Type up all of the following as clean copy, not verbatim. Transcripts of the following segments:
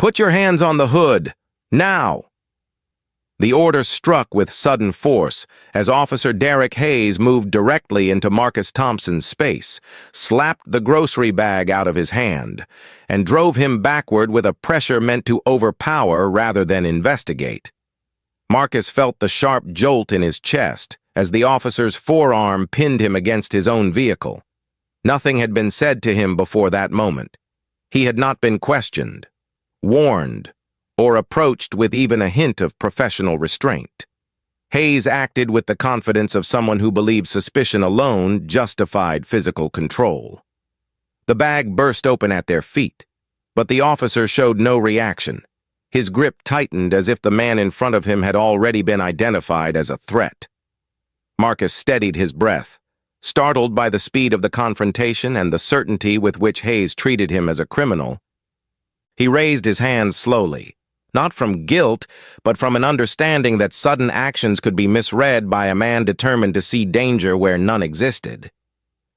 "Put your hands on the hood! Now!" The order struck with sudden force as Officer Derek Hayes moved directly into Marcus Thompson's space, slapped the grocery bag out of his hand, and drove him backward with a pressure meant to overpower rather than investigate. Marcus felt the sharp jolt in his chest as the officer's forearm pinned him against his own vehicle. Nothing had been said to him before that moment. He had not been questioned, warned, or approached with even a hint of professional restraint. Hayes acted with the confidence of someone who believed suspicion alone justified physical control. The bag burst open at their feet, but the officer showed no reaction. His grip tightened as if the man in front of him had already been identified as a threat. Marcus steadied his breath, startled by the speed of the confrontation and the certainty with which Hayes treated him as a criminal. He raised his hands slowly, not from guilt, but from an understanding that sudden actions could be misread by a man determined to see danger where none existed.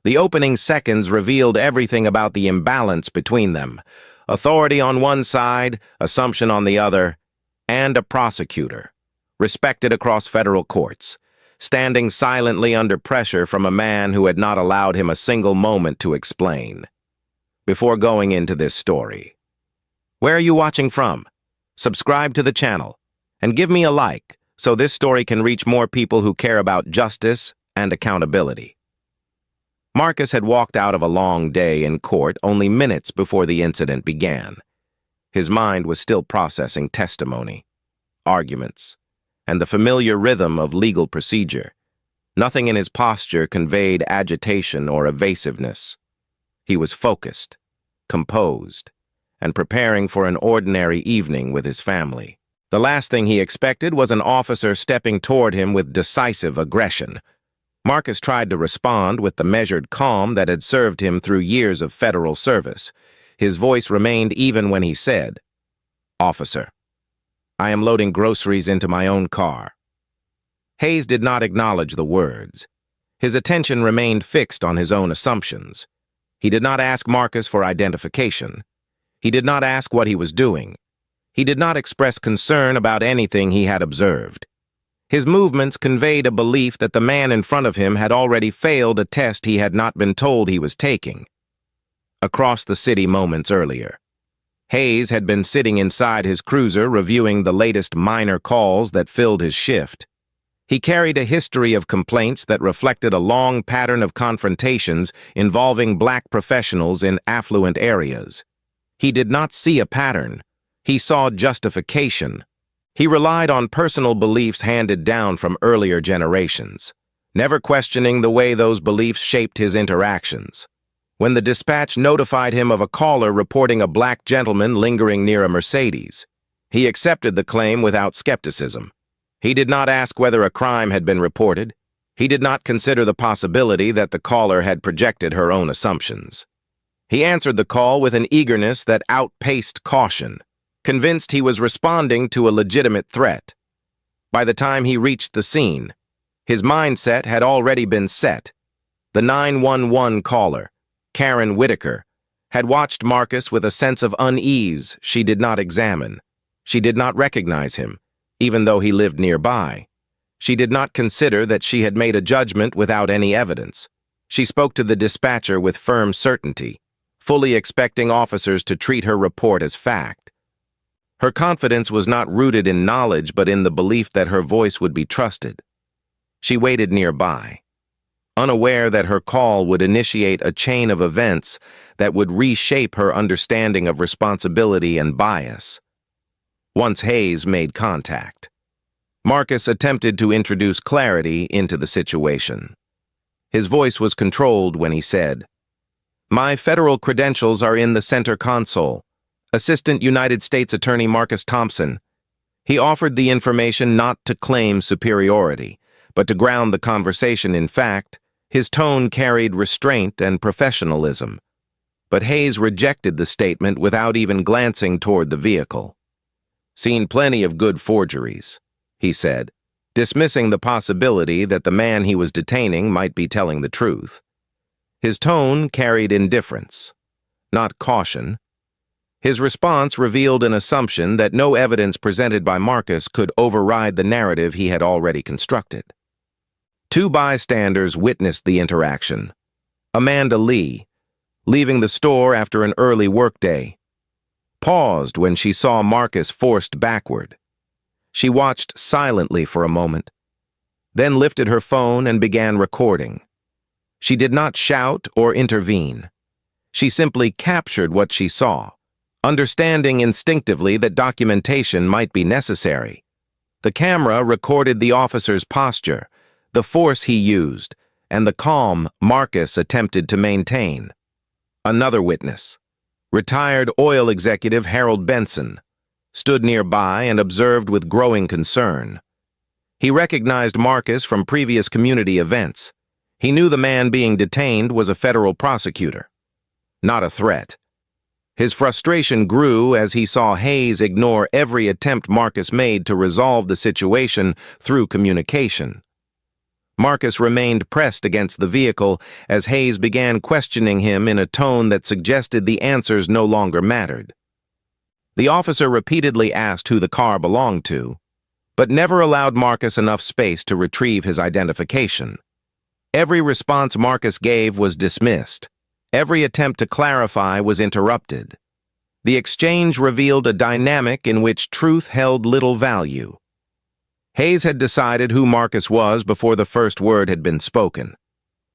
The opening seconds revealed everything about the imbalance between them: authority on one side, assumption on the other, and a prosecutor, respected across federal courts, standing silently under pressure from a man who had not allowed him a single moment to explain. Before going into this story, where are you watching from? Subscribe to the channel, and give me a like so this story can reach more people who care about justice and accountability. Marcus had walked out of a long day in court only minutes before the incident began. His mind was still processing testimony, arguments, and the familiar rhythm of legal procedure. Nothing in his posture conveyed agitation or evasiveness. He was focused, composed, and preparing for an ordinary evening with his family. The last thing he expected was an officer stepping toward him with decisive aggression. Marcus tried to respond with the measured calm that had served him through years of federal service. His voice remained even when he said, "Officer, I am loading groceries into my own car." Hayes did not acknowledge the words. His attention remained fixed on his own assumptions. He did not ask Marcus for identification. He did not ask what he was doing. He did not express concern about anything he had observed. His movements conveyed a belief that the man in front of him had already failed a test he had not been told he was taking. Across the city moments earlier, Hayes had been sitting inside his cruiser reviewing the latest minor calls that filled his shift. He carried a history of complaints that reflected a long pattern of confrontations involving black professionals in affluent areas. He did not see a pattern. He saw justification. He relied on personal beliefs handed down from earlier generations, never questioning the way those beliefs shaped his interactions. When the dispatch notified him of a caller reporting a black gentleman lingering near a Mercedes, he accepted the claim without skepticism. He did not ask whether a crime had been reported. He did not consider the possibility that the caller had projected her own assumptions. He answered the call with an eagerness that outpaced caution, convinced he was responding to a legitimate threat. By the time he reached the scene, his mindset had already been set. The 911 caller, Karen Whitaker, had watched Marcus with a sense of unease she did not examine. She did not recognize him, even though he lived nearby. She did not consider that she had made a judgment without any evidence. She spoke to the dispatcher with firm certainty, fully expecting officers to treat her report as fact. Her confidence was not rooted in knowledge but in the belief that her voice would be trusted. She waited nearby, unaware that her call would initiate a chain of events that would reshape her understanding of responsibility and bias. Once Hayes made contact, Marcus attempted to introduce clarity into the situation. His voice was controlled when he said, "My federal credentials are in the center console. Assistant United States Attorney Marcus Thompson." He offered the information not to claim superiority, but to ground the conversation in fact. His tone carried restraint and professionalism. But Hayes rejected the statement without even glancing toward the vehicle. "Seen plenty of good forgeries," he said, dismissing the possibility that the man he was detaining might be telling the truth. His tone carried indifference, not caution. His response revealed an assumption that no evidence presented by Marcus could override the narrative he had already constructed. Two bystanders witnessed the interaction. Amanda Lee, leaving the store after an early workday, paused when she saw Marcus forced backward. She watched silently for a moment, then lifted her phone and began recording. She did not shout or intervene. She simply captured what she saw, understanding instinctively that documentation might be necessary. The camera recorded the officer's posture, the force he used, and the calm Marcus attempted to maintain. Another witness, retired oil executive Harold Benson, stood nearby and observed with growing concern. He recognized Marcus from previous community events. He knew the man being detained was a federal prosecutor, not a threat. His frustration grew as he saw Hayes ignore every attempt Marcus made to resolve the situation through communication. Marcus remained pressed against the vehicle as Hayes began questioning him in a tone that suggested the answers no longer mattered. The officer repeatedly asked who the car belonged to, but never allowed Marcus enough space to retrieve his identification. Every response Marcus gave was dismissed. Every attempt to clarify was interrupted. The exchange revealed a dynamic in which truth held little value. Hayes had decided who Marcus was before the first word had been spoken.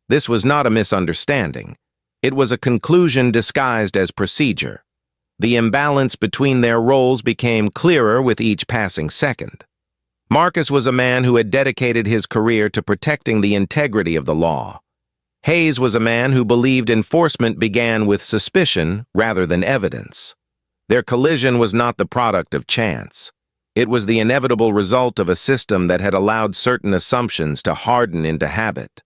This was not a misunderstanding. It was a conclusion disguised as procedure. The imbalance between their roles became clearer with each passing second. Marcus was a man who had dedicated his career to protecting the integrity of the law. Hayes was a man who believed enforcement began with suspicion rather than evidence. Their collision was not the product of chance. It was the inevitable result of a system that had allowed certain assumptions to harden into habit.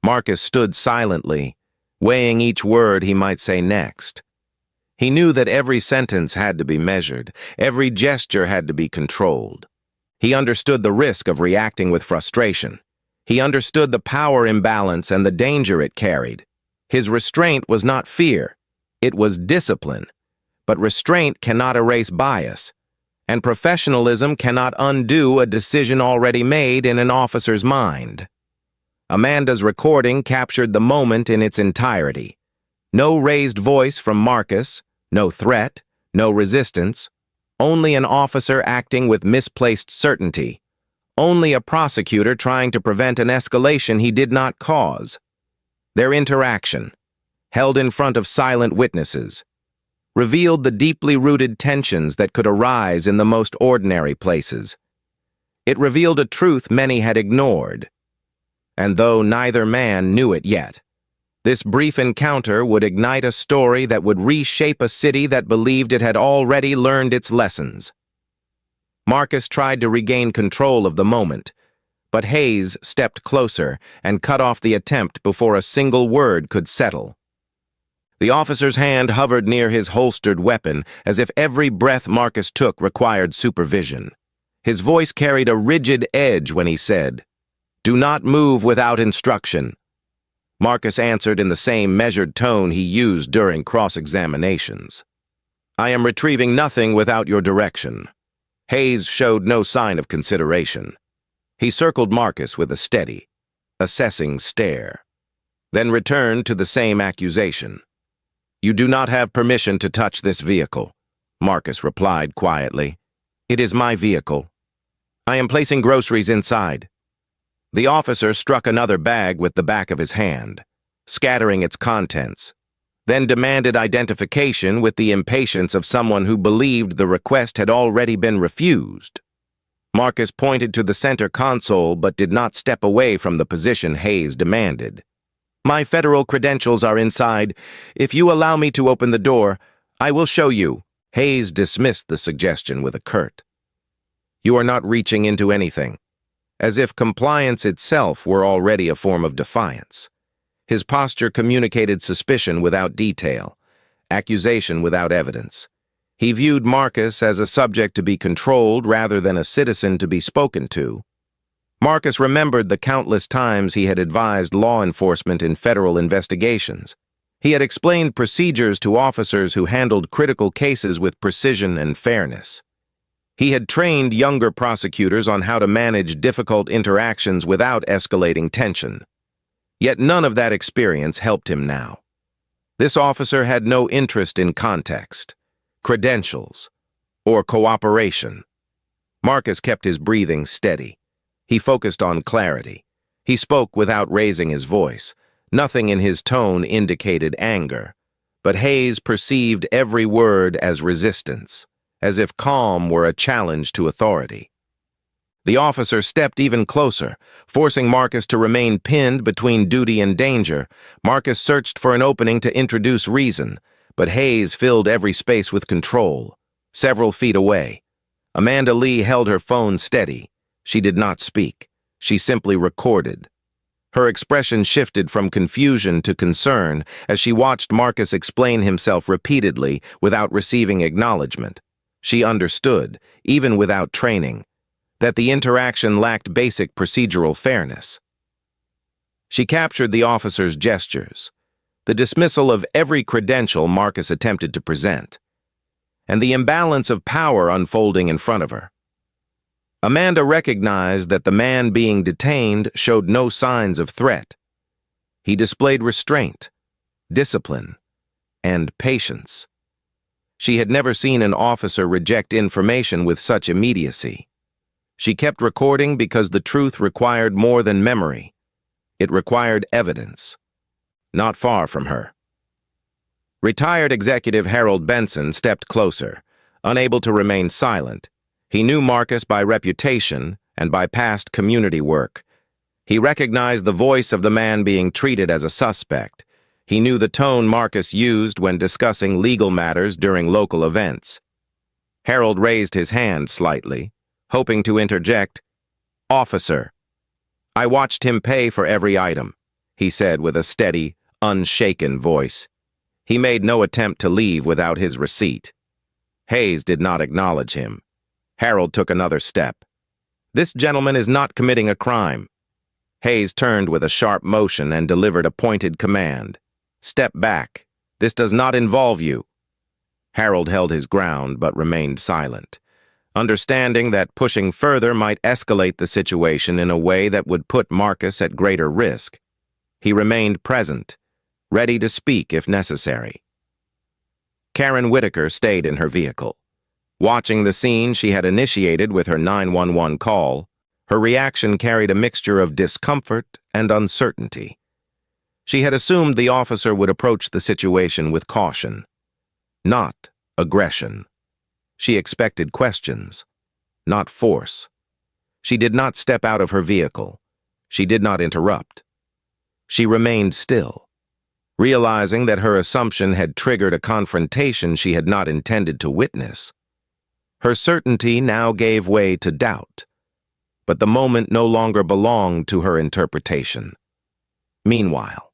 Marcus stood silently, weighing each word he might say next. He knew that every sentence had to be measured, every gesture had to be controlled. He understood the risk of reacting with frustration. He understood the power imbalance and the danger it carried. His restraint was not fear, it was discipline. But restraint cannot erase bias, and professionalism cannot undo a decision already made in an officer's mind. Amanda's recording captured the moment in its entirety. No raised voice from Marcus, no threat, no resistance, only an officer acting with misplaced certainty, only a prosecutor trying to prevent an escalation he did not cause. Their interaction, held in front of silent witnesses, revealed the deeply rooted tensions that could arise in the most ordinary places. It revealed a truth many had ignored. And though neither man knew it yet, this brief encounter would ignite a story that would reshape a city that believed it had already learned its lessons. Marcus tried to regain control of the moment, but Hayes stepped closer and cut off the attempt before a single word could settle. The officer's hand hovered near his holstered weapon, as if every breath Marcus took required supervision. His voice carried a rigid edge when he said, "Do not move without instruction." Marcus answered in the same measured tone he used during cross-examinations. "I am retrieving nothing without your direction." Hayes showed no sign of consideration. He circled Marcus with a steady, assessing stare, then returned to the same accusation. "You do not have permission to touch this vehicle," Marcus replied quietly. "It is my vehicle. I am placing groceries inside." The officer struck another bag with the back of his hand, scattering its contents, then demanded identification with the impatience of someone who believed the request had already been refused. Marcus pointed to the center console but did not step away from the position Hayes demanded. "My federal credentials are inside. If you allow me to open the door, I will show you." Hayes dismissed the suggestion with a curt, "You are not reaching into anything," as if compliance itself were already a form of defiance. His posture communicated suspicion without detail, accusation without evidence. He viewed Marcus as a subject to be controlled rather than a citizen to be spoken to. Marcus remembered the countless times he had advised law enforcement in federal investigations. He had explained procedures to officers who handled critical cases with precision and fairness. He had trained younger prosecutors on how to manage difficult interactions without escalating tension. Yet none of that experience helped him now. This officer had no interest in context, credentials, or cooperation. Marcus kept his breathing steady. He focused on clarity. He spoke without raising his voice. Nothing in his tone indicated anger, but Hayes perceived every word as resistance, as if calm were a challenge to authority. The officer stepped even closer, forcing Marcus to remain pinned between duty and danger. Marcus searched for an opening to introduce reason, but Hayes filled every space with control. Several feet away, Amanda Lee held her phone steady. She did not speak. She simply recorded. Her expression shifted from confusion to concern as she watched Marcus explain himself repeatedly without receiving acknowledgement. She understood, even without training, that the interaction lacked basic procedural fairness. She captured the officer's gestures, the dismissal of every credential Marcus attempted to present, and the imbalance of power unfolding in front of her. Amanda recognized that the man being detained showed no signs of threat. He displayed restraint, discipline, and patience. She had never seen an officer reject information with such immediacy. She kept recording because the truth required more than memory. It required evidence. Not far from her, retired Executive Harold Benson stepped closer, unable to remain silent. He knew Marcus by reputation and by past community work. He recognized the voice of the man being treated as a suspect. He knew the tone Marcus used when discussing legal matters during local events. Harold raised his hand slightly, hoping to interject. "Officer, I watched him pay for every item," he said with a steady, unshaken voice. He made no attempt to leave without his receipt. Hayes did not acknowledge him. Harold took another step. "This gentleman is not committing a crime." Hayes turned with a sharp motion and delivered a pointed command. "Step back. This does not involve you." Harold held his ground but remained silent, understanding that pushing further might escalate the situation in a way that would put Marcus at greater risk. He remained present, ready to speak if necessary. Karen Whitaker stayed in her vehicle. Watching the scene she had initiated with her 911 call, her reaction carried a mixture of discomfort and uncertainty. She had assumed the officer would approach the situation with caution, not aggression. She expected questions, not force. She did not step out of her vehicle. She did not interrupt. She remained still, realizing that her assumption had triggered a confrontation she had not intended to witness. Her certainty now gave way to doubt, but the moment no longer belonged to her interpretation. Meanwhile,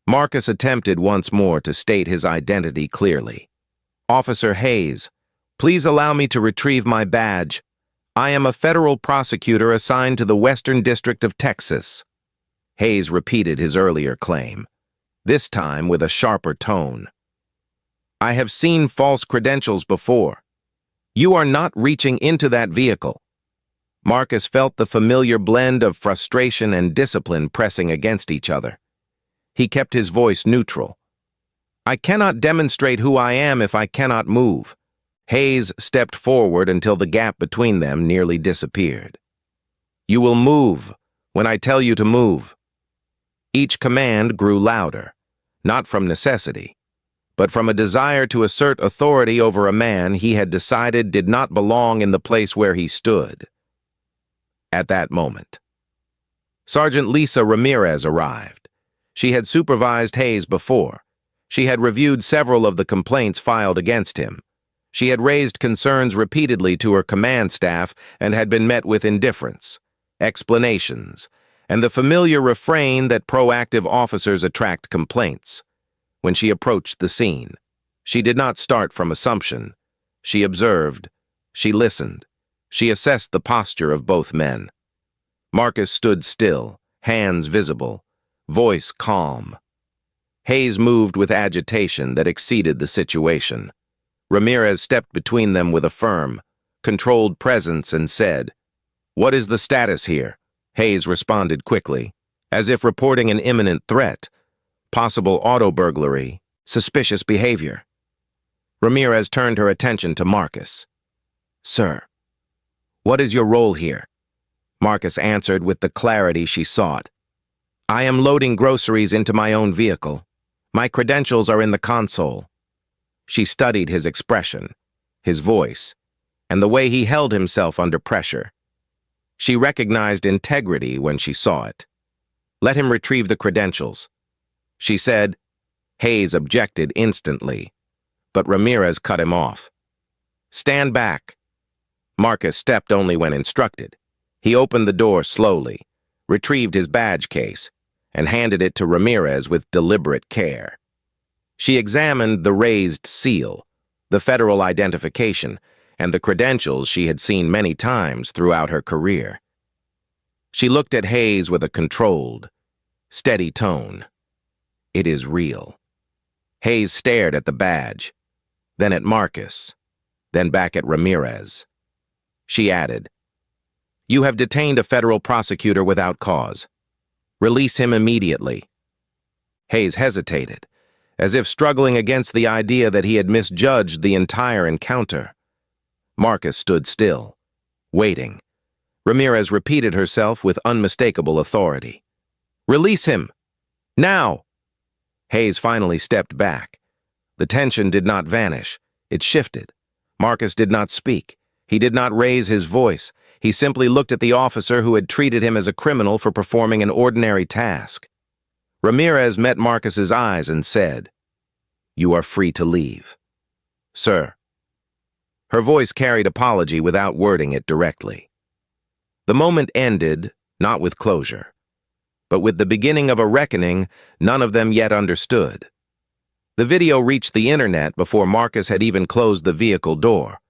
Marcus attempted once more to state his identity clearly. "Officer Hayes, please allow me to retrieve my badge. I am a federal prosecutor assigned to the Western District of Texas." Hayes repeated his earlier claim, this time with a sharper tone. "I have seen false credentials before. You are not reaching into that vehicle." Marcus felt the familiar blend of frustration and discipline pressing against each other. He kept his voice neutral. "I cannot demonstrate who I am if I cannot move." Hayes stepped forward until the gap between them nearly disappeared. "You will move when I tell you to move." Each command grew louder, not from necessity, but from a desire to assert authority over a man he had decided did not belong in the place where he stood. At that moment, Sergeant Lisa Ramirez arrived. She had supervised Hayes before. She had reviewed several of the complaints filed against him. She had raised concerns repeatedly to her command staff and had been met with indifference, explanations, and the familiar refrain that proactive officers attract complaints. When she approached the scene, she did not start from assumption. She observed, she listened, she assessed the posture of both men. Marcus stood still, hands visible, voice calm. Hayes moved with agitation that exceeded the situation. Ramirez stepped between them with a firm, controlled presence and said, "What is the status here?" Hayes responded quickly, as if reporting an imminent threat, possible auto burglary, suspicious behavior. Ramirez turned her attention to Marcus. "Sir, what is your role here?" Marcus answered with the clarity she sought. "I am loading groceries into my own vehicle. My credentials are in the console." She studied his expression, his voice, and the way he held himself under pressure. She recognized integrity when she saw it. "Let him retrieve the credentials," she said. Hayes objected instantly, but Ramirez cut him off. "Stand back." Marcus stepped only when instructed. He opened the door slowly, retrieved his badge case, and handed it to Ramirez with deliberate care. She examined the raised seal, the federal identification, and the credentials she had seen many times throughout her career. She looked at Hayes with a controlled, steady tone. "It is real." Hayes stared at the badge, then at Marcus, then back at Ramirez. She added, "You have detained a federal prosecutor without cause. Release him immediately." Hayes hesitated, as if struggling against the idea that he had misjudged the entire encounter. Marcus stood still, waiting. Ramirez repeated herself with unmistakable authority. "Release him! Now!" Hayes finally stepped back. The tension did not vanish. It shifted. Marcus did not speak. He did not raise his voice. He simply looked at the officer who had treated him as a criminal for performing an ordinary task. Ramirez met Marcus's eyes and said, "You are free to leave." "Sir." Her voice carried apology without wording it directly. The moment ended, not with closure, but with the beginning of a reckoning none of them yet understood. The video reached the internet before Marcus had even closed the vehicle door,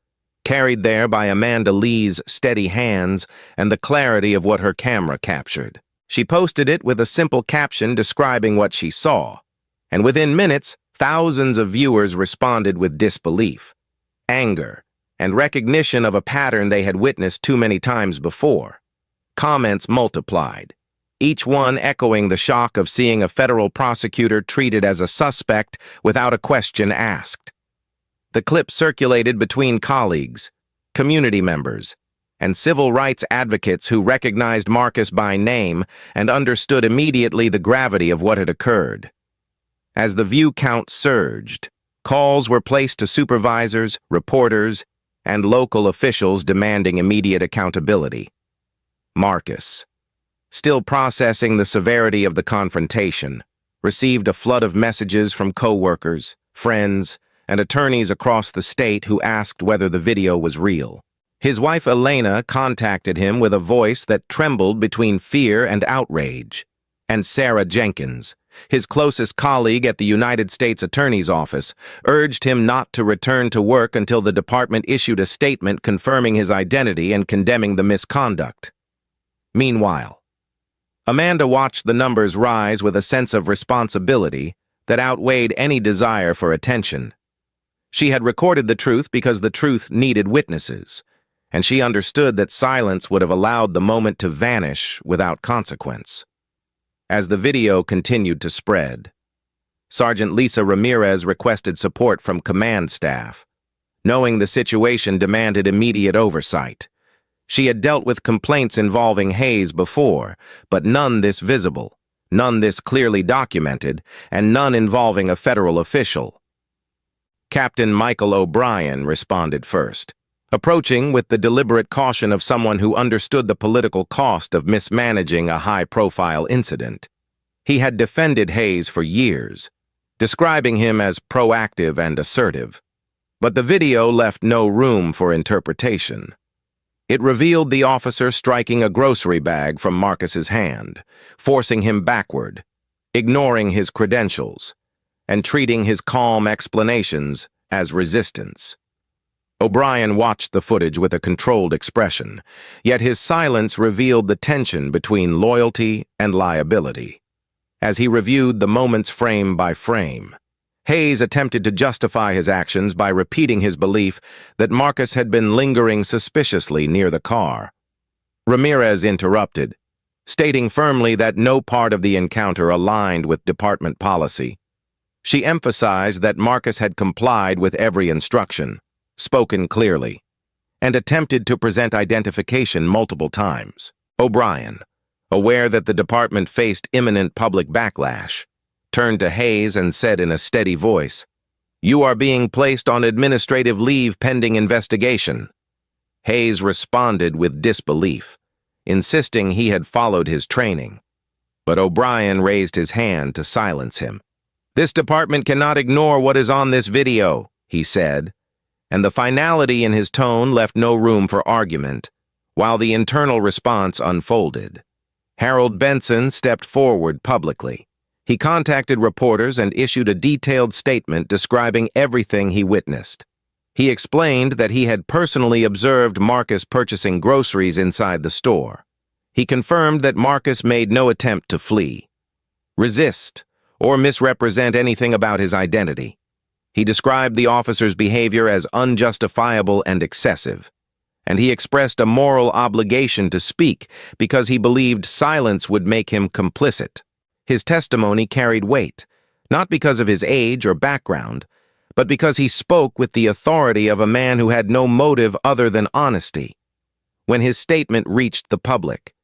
carried there by Amanda Lee's steady hands and the clarity of what her camera captured. She posted it with a simple caption describing what she saw, and within minutes, thousands of viewers responded with disbelief, anger, and recognition of a pattern they had witnessed too many times before. Comments multiplied, each one echoing the shock of seeing a federal prosecutor treated as a suspect without a question asked. The clip circulated between colleagues, community members, and civil rights advocates who recognized Marcus by name and understood immediately the gravity of what had occurred. As the view count surged, calls were placed to supervisors, reporters, and local officials demanding immediate accountability. Marcus, still processing the severity of the confrontation, received a flood of messages from co-workers, friends, and attorneys across the state who asked whether the video was real. His wife Elena contacted him with a voice that trembled between fear and outrage. And Sarah Jenkins, his closest colleague at the United States Attorney's Office, urged him not to return to work until the department issued a statement confirming his identity and condemning the misconduct. Meanwhile, Amanda watched the numbers rise with a sense of responsibility that outweighed any desire for attention. She had recorded the truth because the truth needed witnesses, and she understood that silence would have allowed the moment to vanish without consequence. As the video continued to spread, Sergeant Lisa Ramirez requested support from command staff, knowing the situation demanded immediate oversight. She had dealt with complaints involving Hayes before, but none this visible, none this clearly documented, and none involving a federal official. Captain Michael O'Brien responded first, approaching with the deliberate caution of someone who understood the political cost of mismanaging a high-profile incident. He had defended Hayes for years, describing him as proactive and assertive, but the video left no room for interpretation. It revealed the officer striking a grocery bag from Marcus's hand, forcing him backward, ignoring his credentials, and treating his calm explanations as resistance. O'Brien watched the footage with a controlled expression, yet his silence revealed the tension between loyalty and liability. as he reviewed the moments frame by frame. Hayes attempted to justify his actions by repeating his belief that Marcus had been lingering suspiciously near the car. Ramirez interrupted, stating firmly that no part of the encounter aligned with department policy. She emphasized that Marcus had complied with every instruction, spoken clearly, and attempted to present identification multiple times. O'Brien, aware that the department faced imminent public backlash, turned to Hayes and said in a steady voice, "You are being placed on administrative leave pending investigation." Hayes responded with disbelief, insisting he had followed his training. But O'Brien raised his hand to silence him. "This department cannot ignore what is on this video," he said, and the finality in his tone left no room for argument, while the internal response unfolded. Harold Benson stepped forward publicly. He contacted reporters and issued a detailed statement describing everything he witnessed. He explained that he had personally observed Marcus purchasing groceries inside the store. He confirmed that Marcus made no attempt to flee, resist, or misrepresent anything about his identity. He described the officer's behavior as unjustifiable and excessive, and he expressed a moral obligation to speak because he believed silence would make him complicit. His testimony carried weight, not because of his age or background, but because he spoke with the authority of a man who had no motive other than honesty. When his statement reached the public,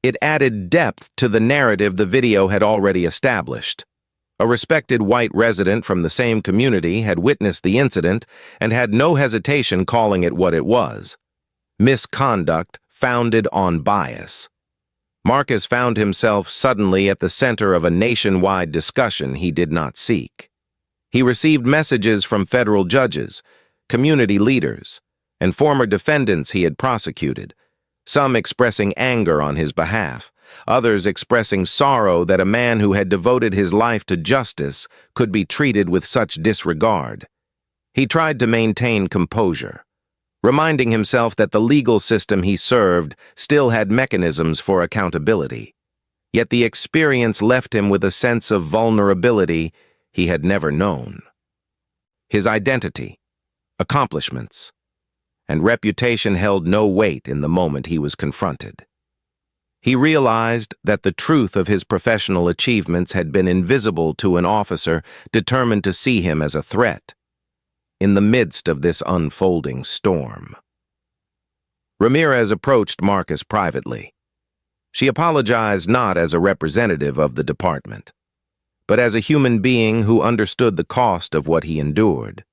it added depth to the narrative the video had already established. A respected white resident from the same community had witnessed the incident and had no hesitation calling it what it was: misconduct founded on bias. Marcus found himself suddenly at the center of a nationwide discussion he did not seek. He received messages from federal judges, community leaders, and former defendants he had prosecuted, some expressing anger on his behalf, others expressing sorrow that a man who had devoted his life to justice could be treated with such disregard. He tried to maintain composure, reminding himself that the legal system he served still had mechanisms for accountability. Yet the experience left him with a sense of vulnerability he had never known. His identity, accomplishments, and reputation held no weight in the moment he was confronted. He realized that the truth of his professional achievements had been invisible to an officer determined to see him as a threat. In the midst of this unfolding storm, Ramirez approached Marcus privately. She apologized not as a representative of the department, but as a human being who understood the cost of what he endured.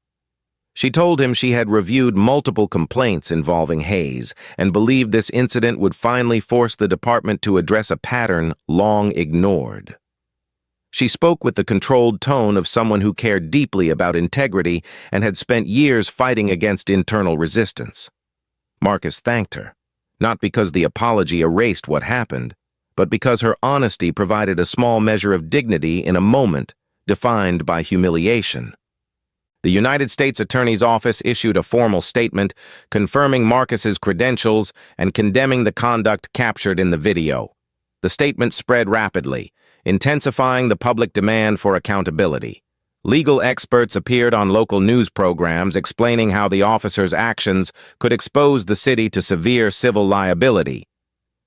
She told him she had reviewed multiple complaints involving Hayes and believed this incident would finally force the department to address a pattern long ignored. She spoke with the controlled tone of someone who cared deeply about integrity and had spent years fighting against internal resistance. Marcus thanked her, not because the apology erased what happened, but because her honesty provided a small measure of dignity in a moment defined by humiliation. The United States Attorney's Office issued a formal statement confirming Marcus's credentials and condemning the conduct captured in the video. The statement spread rapidly, intensifying the public demand for accountability. Legal experts appeared on local news programs explaining how the officer's actions could expose the city to severe civil liability.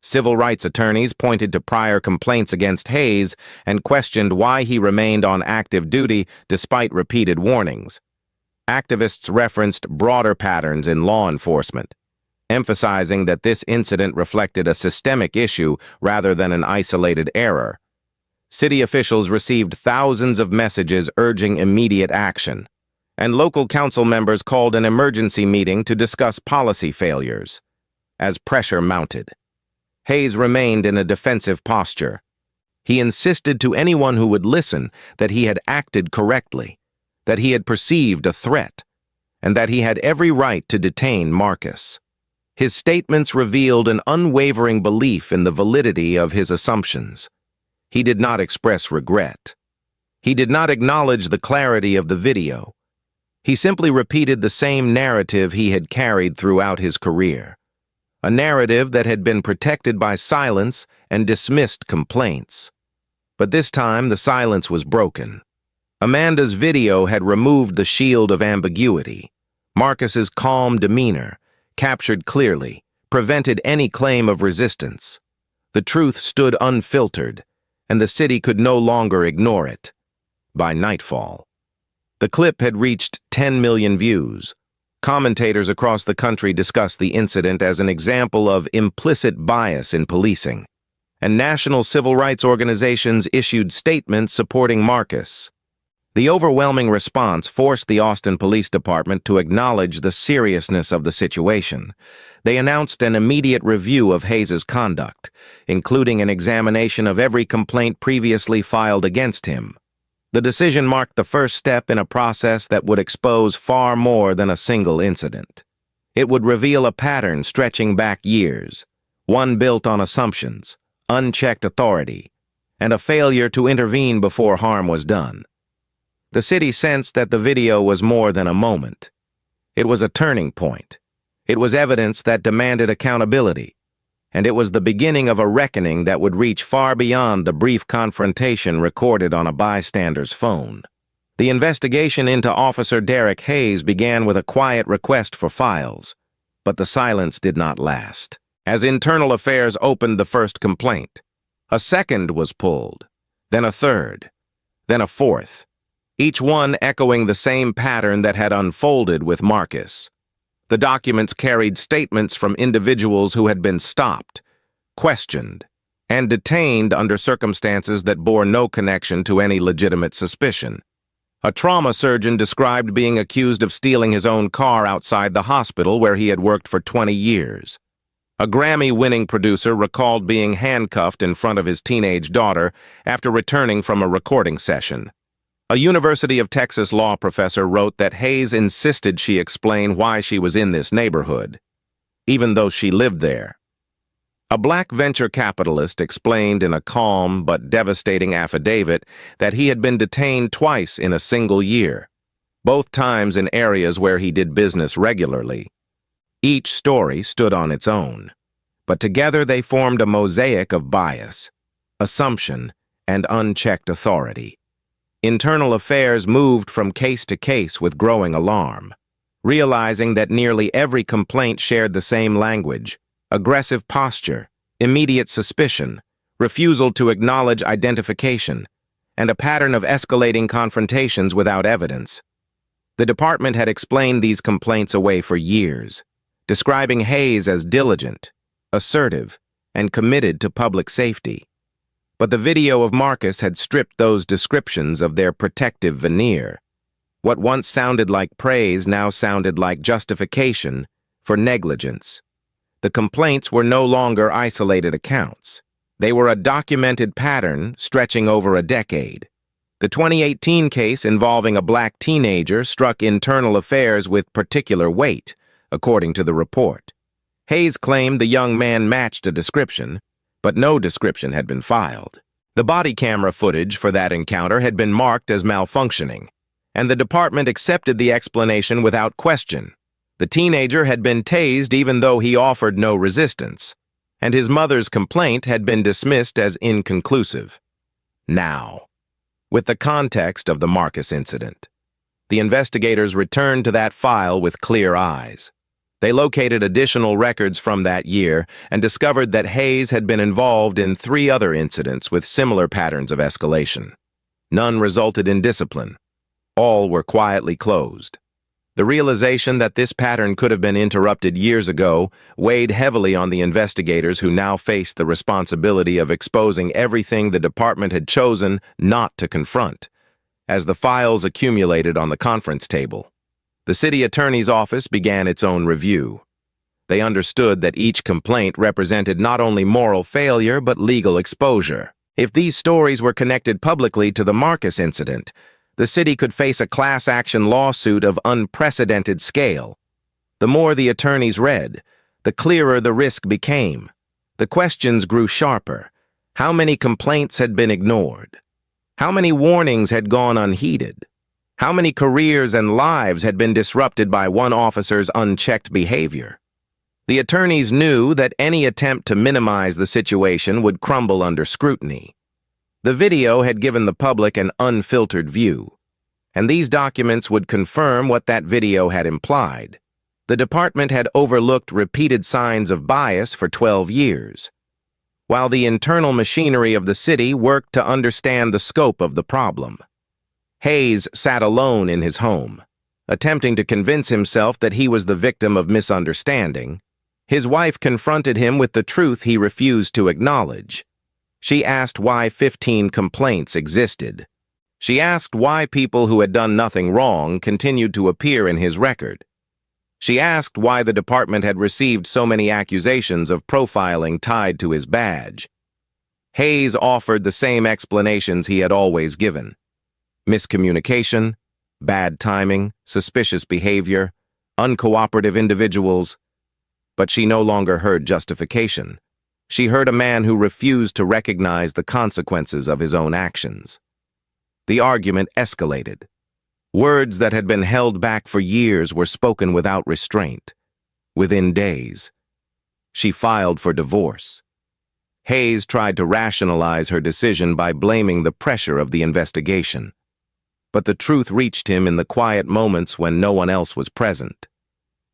Civil rights attorneys pointed to prior complaints against Hayes and questioned why he remained on active duty despite repeated warnings. Activists referenced broader patterns in law enforcement, emphasizing that this incident reflected a systemic issue rather than an isolated error. City officials received thousands of messages urging immediate action, and local council members called an emergency meeting to discuss policy failures. As pressure mounted, Hayes remained in a defensive posture. He insisted to anyone who would listen that he had acted correctly, that he had perceived a threat, and that he had every right to detain Marcus. His statements revealed an unwavering belief in the validity of his assumptions. He did not express regret. He did not acknowledge the clarity of the video. He simply repeated the same narrative he had carried throughout his career, a narrative that had been protected by silence and dismissed complaints. But this time, the silence was broken. Amanda's video had removed the shield of ambiguity. Marcus's calm demeanor, captured clearly, prevented any claim of resistance. The truth stood unfiltered, and the city could no longer ignore it. By nightfall, the clip had reached 10 million views. Commentators across the country discussed the incident as an example of implicit bias in policing, and national civil rights organizations issued statements supporting Marcus. The overwhelming response forced the Austin Police Department to acknowledge the seriousness of the situation. They announced an immediate review of Hayes' conduct, including an examination of every complaint previously filed against him. The decision marked the first step in a process that would expose far more than a single incident. It would reveal a pattern stretching back years, one built on assumptions, unchecked authority, and a failure to intervene before harm was done. The city sensed that the video was more than a moment. It was a turning point. It was evidence that demanded accountability, and it was the beginning of a reckoning that would reach far beyond the brief confrontation recorded on a bystander's phone. The investigation into Officer Derek Hayes began with a quiet request for files, but the silence did not last. As Internal Affairs opened the first complaint, a second was pulled, then a third, then a fourth, each one echoing the same pattern that had unfolded with Marcus. The documents carried statements from individuals who had been stopped, questioned, and detained under circumstances that bore no connection to any legitimate suspicion. A trauma surgeon described being accused of stealing his own car outside the hospital where he had worked for 20 years. A Grammy-winning producer recalled being handcuffed in front of his teenage daughter after returning from a recording session. A University of Texas law professor wrote that Hayes insisted she explain why she was in this neighborhood, even though she lived there. A black venture capitalist explained in a calm but devastating affidavit that he had been detained twice in a single year, both times in areas where he did business regularly. Each story stood on its own, but together they formed a mosaic of bias, assumption, and unchecked authority. Internal Affairs moved from case to case with growing alarm, realizing that nearly every complaint shared the same language: aggressive posture, immediate suspicion, refusal to acknowledge identification, and a pattern of escalating confrontations without evidence. The department had explained these complaints away for years, describing Hayes as diligent, assertive, and committed to public safety. But the video of Marcus had stripped those descriptions of their protective veneer. What once sounded like praise now sounded like justification for negligence. The complaints were no longer isolated accounts. They were a documented pattern stretching over a decade. The 2018 case involving a black teenager struck Internal Affairs with particular weight, according to the report. Hayes claimed the young man matched a description, but no description had been filed. The body camera footage for that encounter had been marked as malfunctioning, and the department accepted the explanation without question. The teenager had been tased even though he offered no resistance, and his mother's complaint had been dismissed as inconclusive. Now, with the context of the Marcus incident, the investigators returned to that file with clear eyes. They located additional records from that year and discovered that Hayes had been involved in 3 other incidents with similar patterns of escalation. None resulted in discipline. All were quietly closed. The realization that this pattern could have been interrupted years ago weighed heavily on the investigators who now faced the responsibility of exposing everything the department had chosen not to confront. As the files accumulated on the conference table, the city attorney's office began its own review. They understood that each complaint represented not only moral failure but legal exposure. If these stories were connected publicly to the Marcus incident, the city could face a class action lawsuit of unprecedented scale. The more the attorneys read, the clearer the risk became. The questions grew sharper. How many complaints had been ignored? How many warnings had gone unheeded? How many careers and lives had been disrupted by one officer's unchecked behavior? The attorneys knew that any attempt to minimize the situation would crumble under scrutiny. The video had given the public an unfiltered view, and these documents would confirm what that video had implied. The department had overlooked repeated signs of bias for 12 years, while the internal machinery of the city worked to understand the scope of the problem. Hayes sat alone in his home, attempting to convince himself that he was the victim of misunderstanding. His wife confronted him with the truth he refused to acknowledge. She asked why 15 complaints existed. She asked why people who had done nothing wrong continued to appear in his record. She asked why the department had received so many accusations of profiling tied to his badge. Hayes offered the same explanations he had always given: miscommunication, bad timing, suspicious behavior, uncooperative individuals. But she no longer heard justification. She heard a man who refused to recognize the consequences of his own actions. The argument escalated. Words that had been held back for years were spoken without restraint. Within days, she filed for divorce. Hayes tried to rationalize her decision by blaming the pressure of the investigation. But the truth reached him in the quiet moments when no one else was present.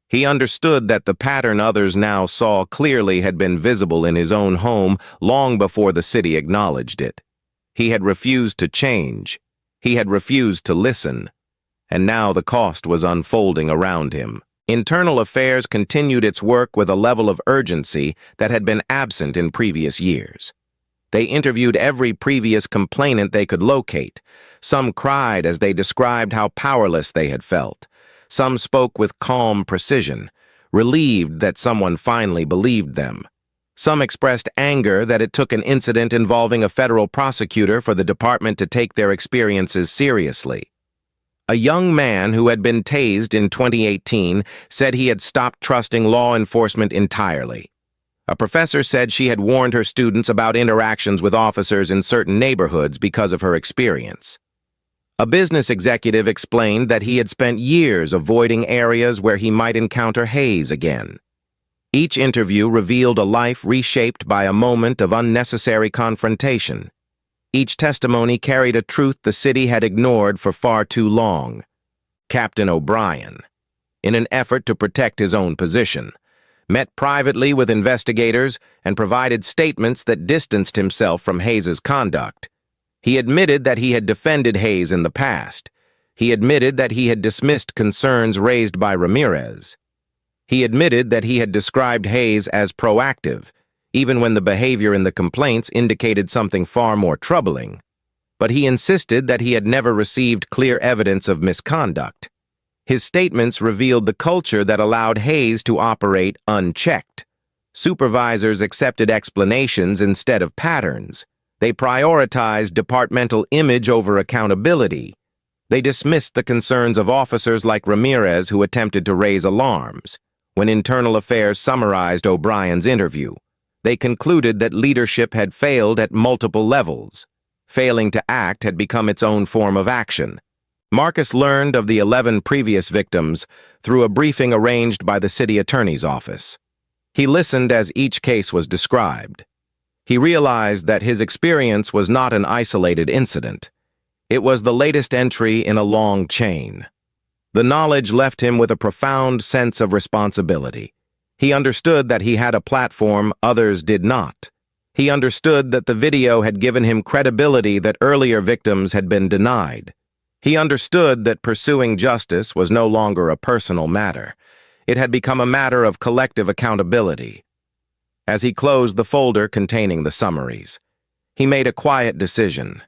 He understood that the pattern others now saw clearly had been visible in his own home long before the city acknowledged it. He had refused to change. He had refused to listen. And now the cost was unfolding around him. Internal Affairs continued its work with a level of urgency that had been absent in previous years. They interviewed every previous complainant they could locate. Some cried as they described how powerless they had felt. Some spoke with calm precision, relieved that someone finally believed them. Some expressed anger that it took an incident involving a federal prosecutor for the department to take their experiences seriously. A young man who had been tased in 2018 said he had stopped trusting law enforcement entirely. A professor said she had warned her students about interactions with officers in certain neighborhoods because of her experience. A business executive explained that he had spent years avoiding areas where he might encounter Hayes again. Each interview revealed a life reshaped by a moment of unnecessary confrontation. Each testimony carried a truth the city had ignored for far too long. Captain O'Brien, in an effort to protect his own position, met privately with investigators and provided statements that distanced himself from Hayes's conduct. He admitted that he had defended Hayes in the past. He admitted that he had dismissed concerns raised by Ramirez. He admitted that he had described Hayes as proactive, even when the behavior in the complaints indicated something far more troubling. But he insisted that he had never received clear evidence of misconduct. His statements revealed the culture that allowed Hayes to operate unchecked. Supervisors accepted explanations instead of patterns. They prioritized departmental image over accountability. They dismissed the concerns of officers like Ramirez who attempted to raise alarms. When Internal Affairs summarized O'Brien's interview, they concluded that leadership had failed at multiple levels. Failing to act had become its own form of action. Marcus learned of the 11 previous victims through a briefing arranged by the city attorney's office. He listened as each case was described. He realized that his experience was not an isolated incident. It was the latest entry in a long chain. The knowledge left him with a profound sense of responsibility. He understood that he had a platform others did not. He understood that the video had given him credibility that earlier victims had been denied. He understood that pursuing justice was no longer a personal matter. It had become a matter of collective accountability. As he closed the folder containing the summaries, he made a quiet decision.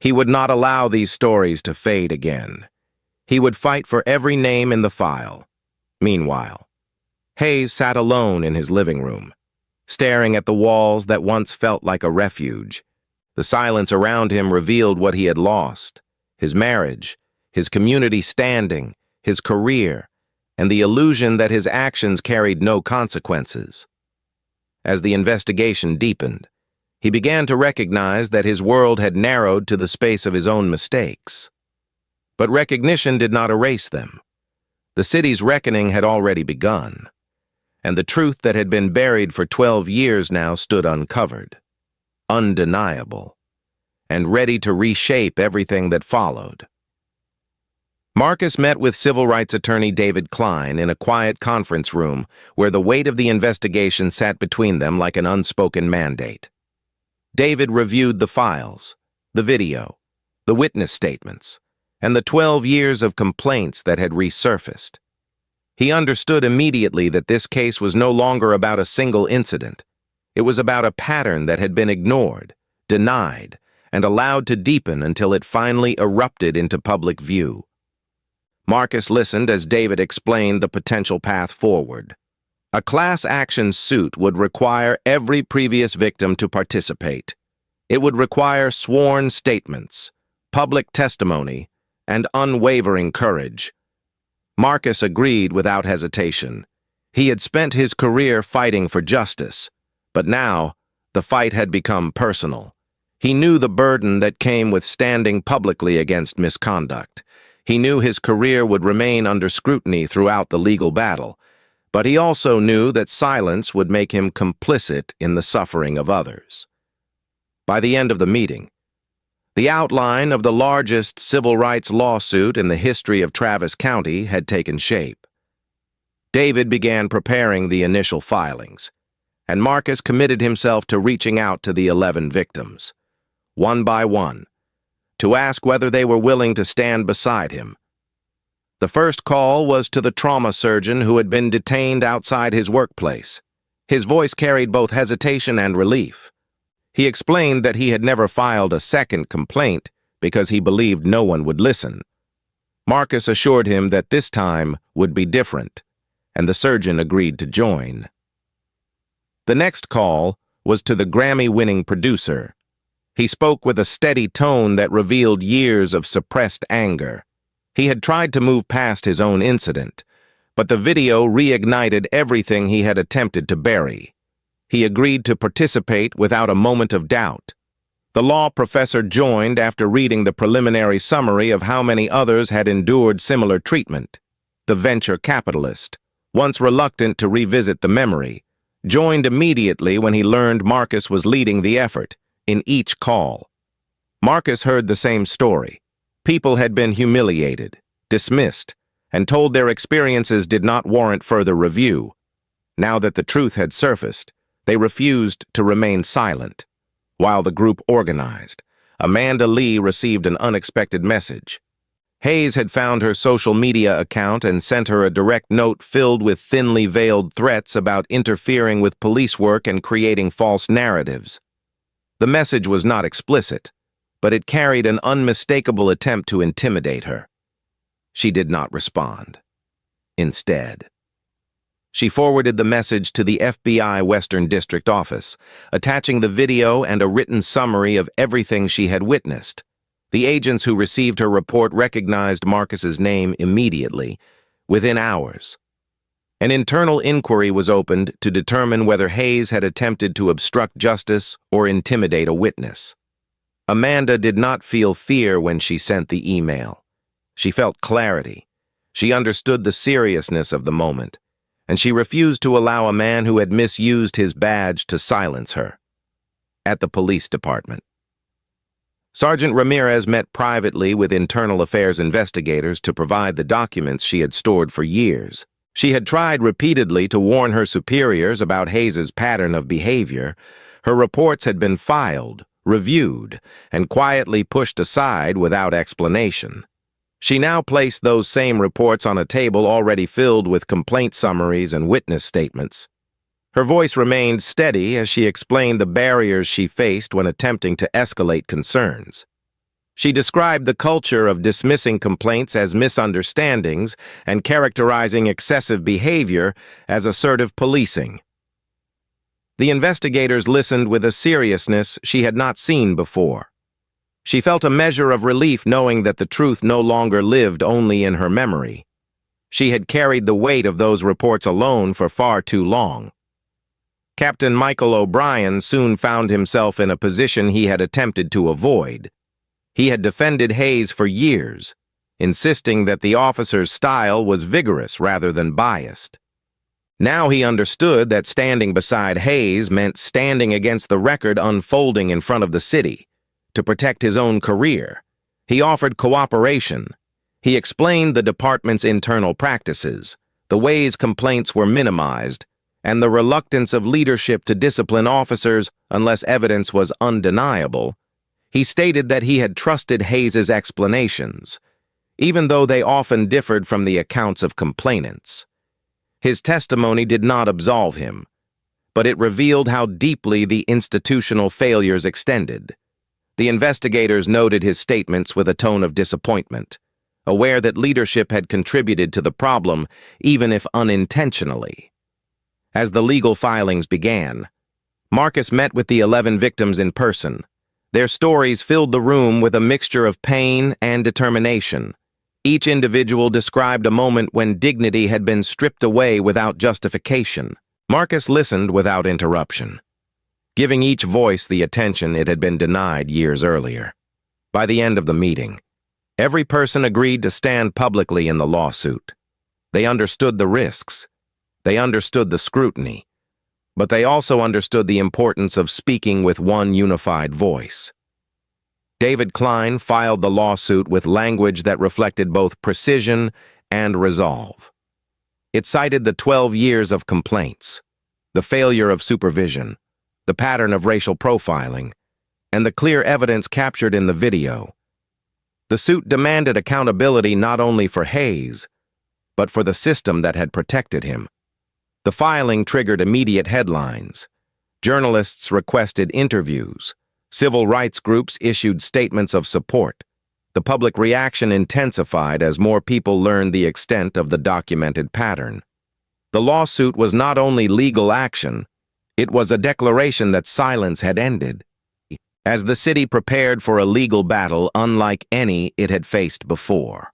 He would not allow these stories to fade again. He would fight for every name in the file. Meanwhile, Hayes sat alone in his living room, staring at the walls that once felt like a refuge. The silence around him revealed what he had lost: his marriage, his community standing, his career, and the illusion that his actions carried no consequences. As the investigation deepened, he began to recognize that his world had narrowed to the space of his own mistakes. But recognition did not erase them. The city's reckoning had already begun, and the truth that had been buried for 12 years now stood uncovered, undeniable. and ready to reshape everything that followed. Marcus met with civil rights attorney David Klein in a quiet conference room where the weight of the investigation sat between them like an unspoken mandate. David reviewed the files, the video, the witness statements, and the 12 years of complaints that had resurfaced. He understood immediately that this case was no longer about a single incident. It was about a pattern that had been ignored, denied, and allowed to deepen until it finally erupted into public view. Marcus listened as David explained the potential path forward. A class action suit would require every previous victim to participate. It would require sworn statements, public testimony, and unwavering courage. Marcus agreed without hesitation. He had spent his career fighting for justice, but now the fight had become personal. He knew the burden that came with standing publicly against misconduct. He knew his career would remain under scrutiny throughout the legal battle, but he also knew that silence would make him complicit in the suffering of others. By the end of the meeting, the outline of the largest civil rights lawsuit in the history of Travis County had taken shape. David began preparing the initial filings, and Marcus committed himself to reaching out to the 11 victims, one by one, to ask whether they were willing to stand beside him. The first call was to the trauma surgeon who had been detained outside his workplace. His voice carried both hesitation and relief. He explained that he had never filed a second complaint because he believed no one would listen. Marcus assured him that this time would be different, and the surgeon agreed to join. The next call was to the Grammy-winning producer. He spoke with a steady tone that revealed years of suppressed anger. He had tried to move past his own incident, but the video reignited everything he had attempted to bury. He agreed to participate without a moment of doubt. The law professor joined after reading the preliminary summary of how many others had endured similar treatment. The venture capitalist, once reluctant to revisit the memory, joined immediately when he learned Marcus was leading the effort. In each call, Marcus heard the same story. People had been humiliated, dismissed, and told their experiences did not warrant further review. Now that the truth had surfaced, they refused to remain silent. While the group organized, Amanda Lee received an unexpected message. Hayes had found her social media account and sent her a direct note filled with thinly veiled threats about interfering with police work and creating false narratives. The message was not explicit, but it carried an unmistakable attempt to intimidate her. She did not respond. Instead, she forwarded the message to the FBI Western District Office, attaching the video and a written summary of everything she had witnessed. The agents who received her report recognized Marcus's name immediately, within hours. An internal inquiry was opened to determine whether Hayes had attempted to obstruct justice or intimidate a witness. Amanda did not feel fear when she sent the email. She felt clarity. She understood the seriousness of the moment, and she refused to allow a man who had misused his badge to silence her. At the police department, Sergeant Ramirez met privately with internal affairs investigators to provide the documents she had stored for years. She had tried repeatedly to warn her superiors about Hayes's pattern of behavior. Her reports had been filed, reviewed, and quietly pushed aside without explanation. She now placed those same reports on a table already filled with complaint summaries and witness statements. Her voice remained steady as she explained the barriers she faced when attempting to escalate concerns. She described the culture of dismissing complaints as misunderstandings and characterizing excessive behavior as assertive policing. The investigators listened with a seriousness she had not seen before. She felt a measure of relief knowing that the truth no longer lived only in her memory. She had carried the weight of those reports alone for far too long. Captain Michael O'Brien soon found himself in a position he had attempted to avoid. He had defended Hayes for years, insisting that the officer's style was vigorous rather than biased. Now he understood that standing beside Hayes meant standing against the record unfolding in front of the city. to protect his own career. He offered cooperation. He explained the department's internal practices, the ways complaints were minimized, and the reluctance of leadership to discipline officers unless evidence was undeniable. He stated that he had trusted Hayes's explanations, even though they often differed from the accounts of complainants. His testimony did not absolve him, but it revealed how deeply the institutional failures extended. The investigators noted his statements with a tone of disappointment, aware that leadership had contributed to the problem, even if unintentionally. As the legal filings began, Marcus met with the 11 victims in person. Their stories filled the room with a mixture of pain and determination. Each individual described a moment when dignity had been stripped away without justification. Marcus listened without interruption, giving each voice the attention it had been denied years earlier. By the end of the meeting, every person agreed to stand publicly in the lawsuit. They understood the risks. They understood the scrutiny. But they also understood the importance of speaking with one unified voice. David Klein filed the lawsuit with language that reflected both precision and resolve. It cited the 12 years of complaints, the failure of supervision, the pattern of racial profiling, and the clear evidence captured in the video. The suit demanded accountability not only for Hayes, but for the system that had protected him. The filing triggered immediate headlines. Journalists requested interviews. Civil rights groups issued statements of support. The public reaction intensified as more people learned the extent of the documented pattern. The lawsuit was not only legal action, it was a declaration that silence had ended. As the city prepared for a legal battle unlike any it had faced before,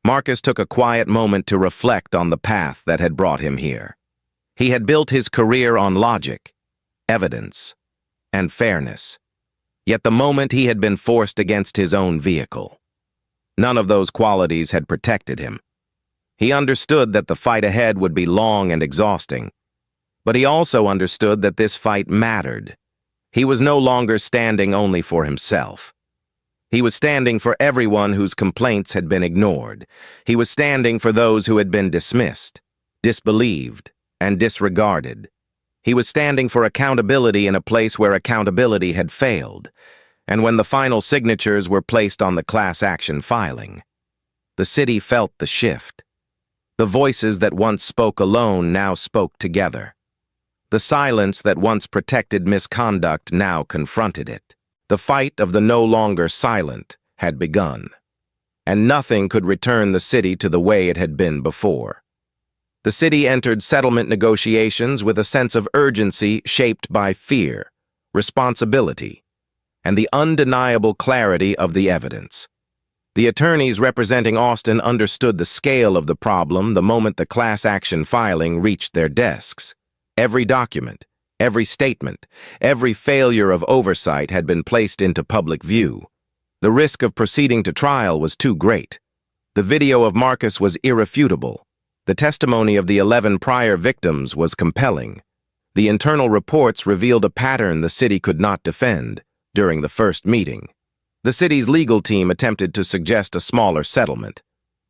Marcus took a quiet moment to reflect on the path that had brought him here. He had built his career on logic, evidence, and fairness. Yet the moment he had been forced against his own vehicle, none of those qualities had protected him. He understood that the fight ahead would be long and exhausting, but he also understood that this fight mattered. He was no longer standing only for himself. He was standing for everyone whose complaints had been ignored. He was standing for those who had been dismissed, disbelieved, and disregarded. He was standing for accountability in a place where accountability had failed, and when the final signatures were placed on the class action filing, the city felt the shift. The voices that once spoke alone now spoke together. The silence that once protected misconduct now confronted it. The fight of the no longer silent had begun, and nothing could return the city to the way it had been before. The city entered settlement negotiations with a sense of urgency shaped by fear, responsibility, and the undeniable clarity of the evidence. The attorneys representing Austin understood the scale of the problem the moment the class action filing reached their desks. Every document, every statement, every failure of oversight had been placed into public view. The risk of proceeding to trial was too great. The video of Marcus was irrefutable. The testimony of the 11 prior victims was compelling. The internal reports revealed a pattern the city could not defend. During the first meeting, the city's legal team attempted to suggest a smaller settlement,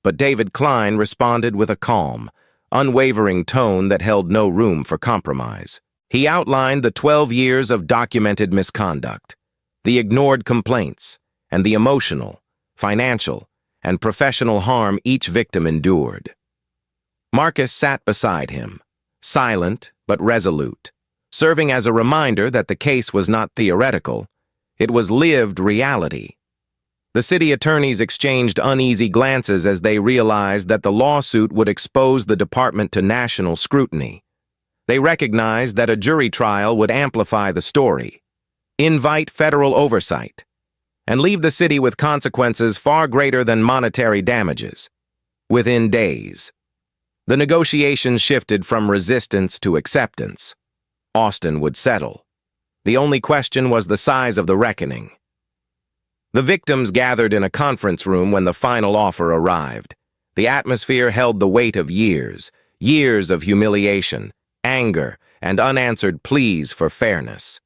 but David Klein responded with a calm, unwavering tone that held no room for compromise. He outlined the 12 years of documented misconduct, the ignored complaints, and the emotional, financial, and professional harm each victim endured. Marcus sat beside him, silent but resolute, serving as a reminder that the case was not theoretical, it was lived reality. The city attorneys exchanged uneasy glances as they realized that the lawsuit would expose the department to national scrutiny. They recognized that a jury trial would amplify the story, invite federal oversight, and leave the city with consequences far greater than monetary damages. Within days, the negotiations shifted from resistance to acceptance. Austin would settle. The only question was the size of the reckoning. The victims gathered in a conference room when the final offer arrived. The atmosphere held the weight of years, years of humiliation, anger, and unanswered pleas for fairness.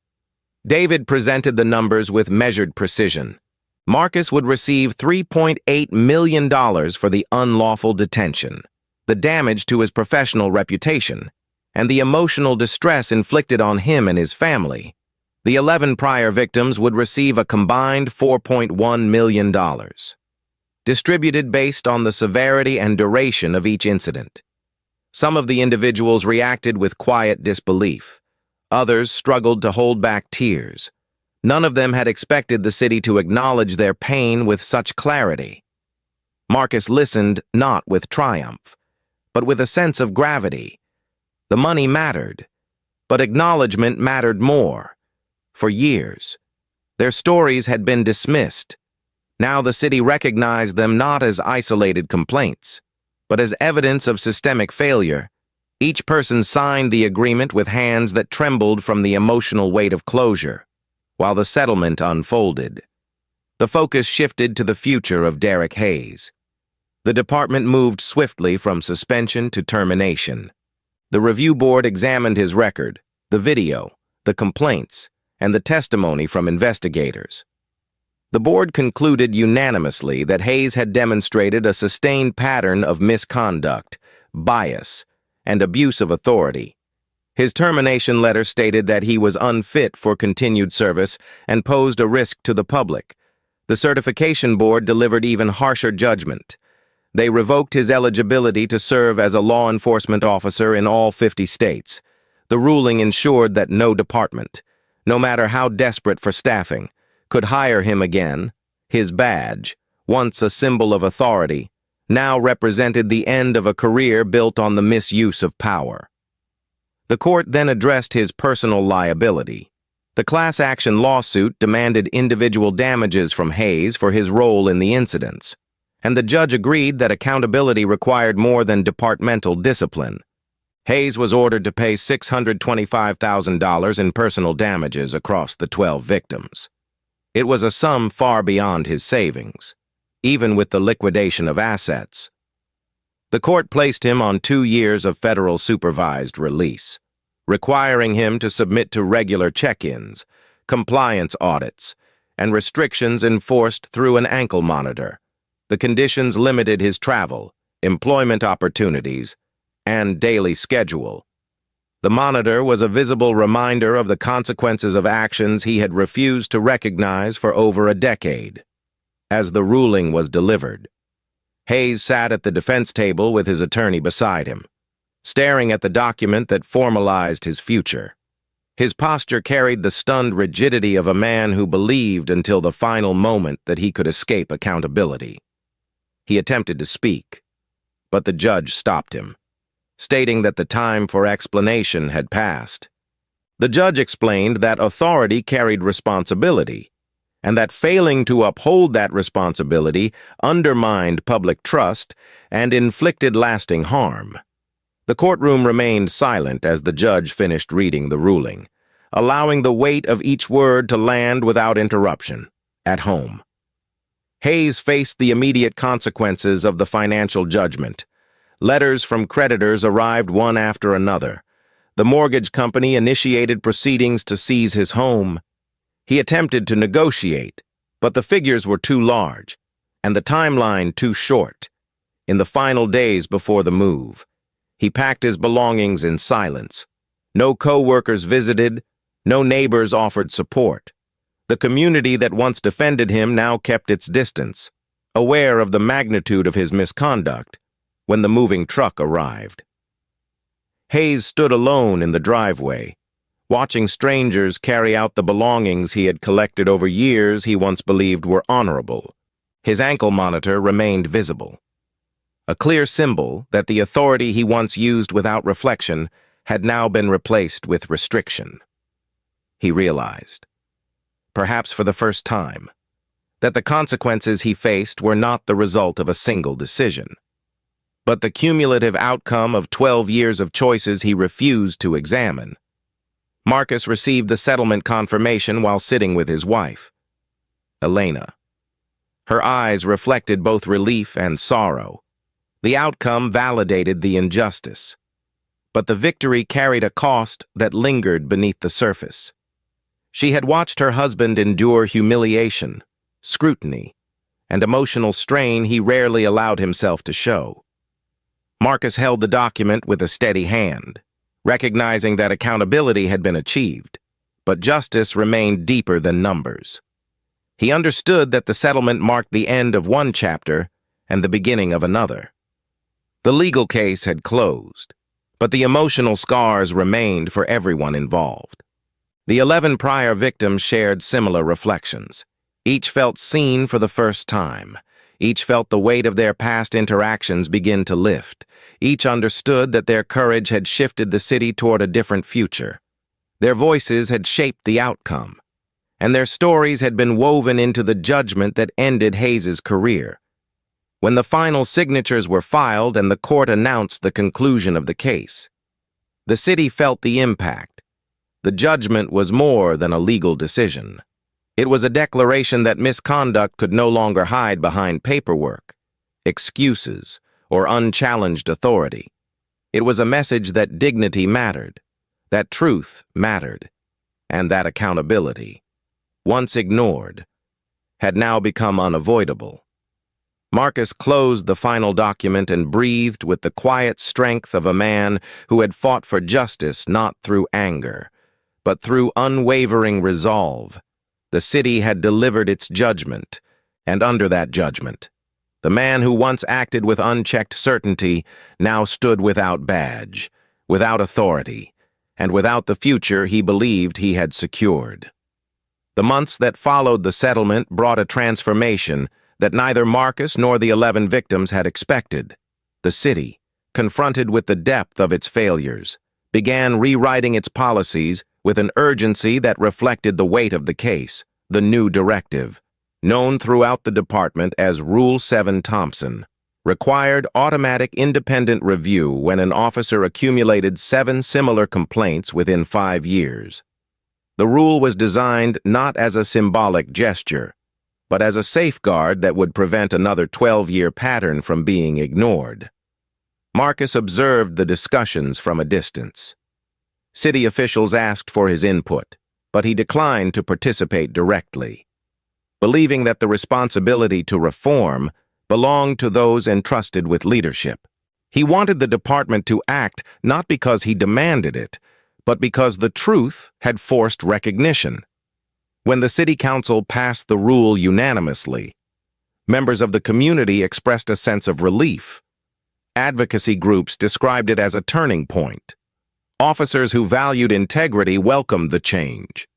David presented the numbers with measured precision. Marcus would receive $3.8 million for the unlawful detention, the damage to his professional reputation, and the emotional distress inflicted on him and his family. The 11 prior victims would receive a combined $4.1 million, distributed based on the severity and duration of each incident. Some of the individuals reacted with quiet disbelief. Others struggled to hold back tears. None of them had expected the city to acknowledge their pain with such clarity. Marcus listened not with triumph, but with a sense of gravity. The money mattered, but acknowledgement mattered more. For years, their stories had been dismissed. Now the city recognized them not as isolated complaints, but as evidence of systemic failure. Each person signed the agreement with hands that trembled from the emotional weight of closure, while the settlement unfolded. The focus shifted to the future of Derek Hayes. The department moved swiftly from suspension to termination. The review board examined his record, the video, the complaints, and the testimony from investigators. The board concluded unanimously that Hayes had demonstrated a sustained pattern of misconduct, bias, and abuse of authority. His termination letter stated that he was unfit for continued service and posed a risk to the public. The certification board delivered even harsher judgment. They revoked his eligibility to serve as a law enforcement officer in all 50 states. The ruling ensured that no department, no matter how desperate for staffing, could hire him again. His badge, once a symbol of authority, now represented the end of a career built on the misuse of power. The court then addressed his personal liability. The class action lawsuit demanded individual damages from Hayes for his role in the incidents, and the judge agreed that accountability required more than departmental discipline. Hayes was ordered to pay $625,000 in personal damages across the 12 victims. It was a sum far beyond his savings, even with the liquidation of assets. The court placed him on 2 years of federal supervised release, requiring him to submit to regular check-ins, compliance audits, and restrictions enforced through an ankle monitor. The conditions limited his travel, employment opportunities, and daily schedule. The monitor was a visible reminder of the consequences of actions he had refused to recognize for over a decade. As the ruling was delivered, Hayes sat at the defense table with his attorney beside him, staring at the document that formalized his future. His posture carried the stunned rigidity of a man who believed until the final moment that he could escape accountability. He attempted to speak, but the judge stopped him, stating that the time for explanation had passed. The judge explained that authority carried responsibility, and that failing to uphold that responsibility undermined public trust and inflicted lasting harm. The courtroom remained silent as the judge finished reading the ruling, allowing the weight of each word to land without interruption. At home, Hayes faced the immediate consequences of the financial judgment. Letters from creditors arrived one after another. The mortgage company initiated proceedings to seize his home. He attempted to negotiate, but the figures were too large, and the timeline too short. In the final days before the move, he packed his belongings in silence. No co-workers visited, no neighbors offered support. The community that once defended him now kept its distance, aware of the magnitude of his misconduct, when the moving truck arrived. Hayes stood alone in the driveway, watching strangers carry out the belongings he had collected over years he once believed were honorable. His ankle monitor remained visible, a clear symbol that the authority he once used without reflection had now been replaced with restriction. He realized, perhaps for the first time, that the consequences he faced were not the result of a single decision, but the cumulative outcome of 12 years of choices he refused to examine. Marcus received the settlement confirmation while sitting with his wife, Elena. Her eyes reflected both relief and sorrow. The outcome validated the injustice, but the victory carried a cost that lingered beneath the surface. She had watched her husband endure humiliation, scrutiny, and emotional strain he rarely allowed himself to show. Marcus held the document with a steady hand, recognizing that accountability had been achieved, but justice remained deeper than numbers. He understood that the settlement marked the end of one chapter and the beginning of another. The legal case had closed, but the emotional scars remained for everyone involved. The 11 prior victims shared similar reflections. Each felt seen for the first time. Each felt the weight of their past interactions begin to lift. Each understood that their courage had shifted the city toward a different future. Their voices had shaped the outcome, and their stories had been woven into the judgment that ended Hayes' career. When the final signatures were filed and the court announced the conclusion of the case, the city felt the impact. The judgment was more than a legal decision. It was a declaration that misconduct could no longer hide behind paperwork, excuses, or unchallenged authority. It was a message that dignity mattered, that truth mattered, and that accountability, once ignored, had now become unavoidable. Marcus closed the final document and breathed with the quiet strength of a man who had fought for justice not through anger, but through unwavering resolve. The city had delivered its judgment, and under that judgment, the man who once acted with unchecked certainty now stood without badge, without authority, and without the future he believed he had secured. The months that followed the settlement brought a transformation that neither Marcus nor the 11 victims had expected. The city, confronted with the depth of its failures, began rewriting its policies with an urgency that reflected the weight of the case. The new directive, known throughout the department as Rule 7 Thompson, required automatic independent review when an officer accumulated 7 similar complaints within 5 years. The rule was designed not as a symbolic gesture, but as a safeguard that would prevent another 12-year pattern from being ignored. Marcus observed the discussions from a distance. City officials asked for his input, but he declined to participate directly, believing that the responsibility to reform belonged to those entrusted with leadership. He wanted the department to act not because he demanded it, but because the truth had forced recognition. When the city council passed the rule unanimously, members of the community expressed a sense of relief. Advocacy groups described it as a turning point. Officers who valued integrity welcomed the change.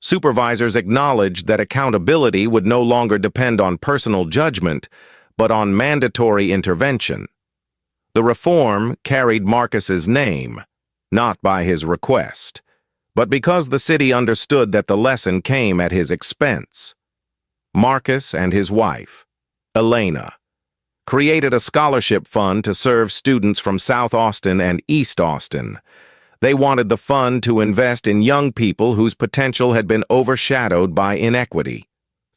Supervisors acknowledged that accountability would no longer depend on personal judgment, but on mandatory intervention. The reform carried Marcus's name, not by his request, but because the city understood that the lesson came at his expense. Marcus and his wife, Elena, created a scholarship fund to serve students from South Austin and East Austin. They wanted the fund to invest in young people whose potential had been overshadowed by inequity.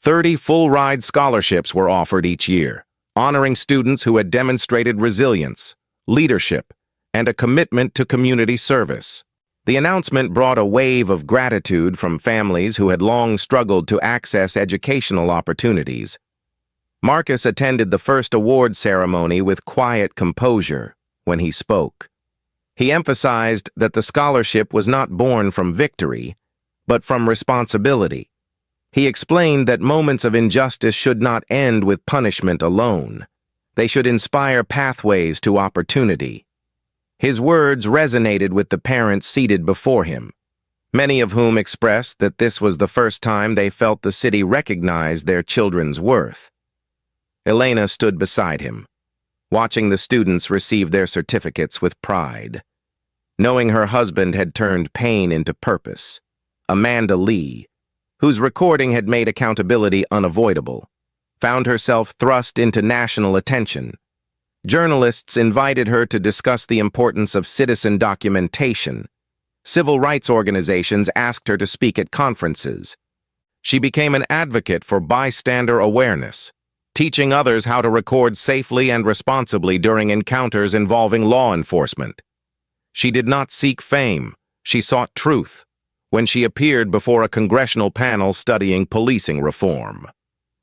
30 full-ride scholarships were offered each year, honoring students who had demonstrated resilience, leadership, and a commitment to community service. The announcement brought a wave of gratitude from families who had long struggled to access educational opportunities. Marcus attended the first award ceremony with quiet composure when he spoke. He emphasized that the scholarship was not born from victory, but from responsibility. He explained that moments of injustice should not end with punishment alone. They should inspire pathways to opportunity. His words resonated with the parents seated before him, many of whom expressed that this was the first time they felt the city recognized their children's worth. Elena stood beside him, watching the students receive their certificates with pride. Knowing her husband had turned pain into purpose, Amanda Lee, whose recording had made accountability unavoidable, found herself thrust into national attention. Journalists invited her to discuss the importance of citizen documentation. Civil rights organizations asked her to speak at conferences. She became an advocate for bystander awareness, teaching others how to record safely and responsibly during encounters involving law enforcement. She did not seek fame, she sought truth, when she appeared before a congressional panel studying policing reform.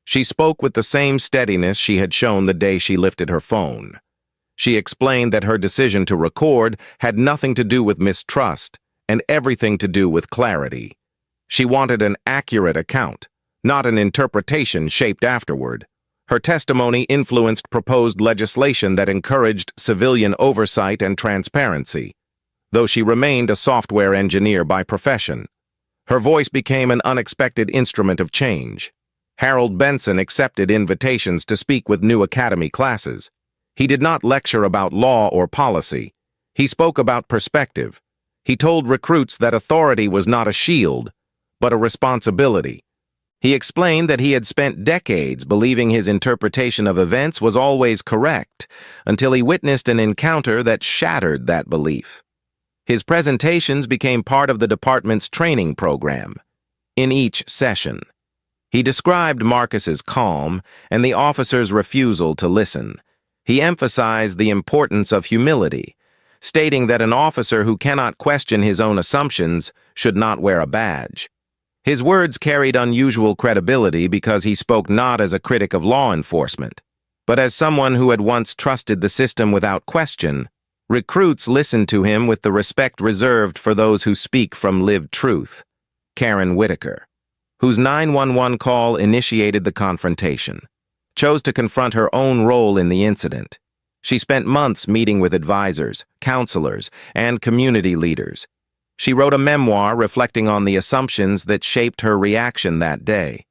She spoke with the same steadiness she had shown the day she lifted her phone. She explained that her decision to record had nothing to do with mistrust and everything to do with clarity. She wanted an accurate account, not an interpretation shaped afterward. Her testimony influenced proposed legislation that encouraged civilian oversight and transparency, though she remained a software engineer by profession. Her voice became an unexpected instrument of change. Harold Benson accepted invitations to speak with new academy classes. He did not lecture about law or policy. He spoke about perspective. He told recruits that authority was not a shield, but a responsibility. He explained that he had spent decades believing his interpretation of events was always correct, until he witnessed an encounter that shattered that belief. His presentations became part of the department's training program. In each session, he described Marcus's calm and the officer's refusal to listen. He emphasized the importance of humility, stating that an officer who cannot question his own assumptions should not wear a badge. His words carried unusual credibility because he spoke not as a critic of law enforcement, but as someone who had once trusted the system without question. Recruits listened to him with the respect reserved for those who speak from lived truth. Karen Whitaker, whose 911 call initiated the confrontation, chose to confront her own role in the incident. She spent months meeting with advisors, counselors, and community leaders. She wrote a memoir reflecting on the assumptions that shaped her reaction that day.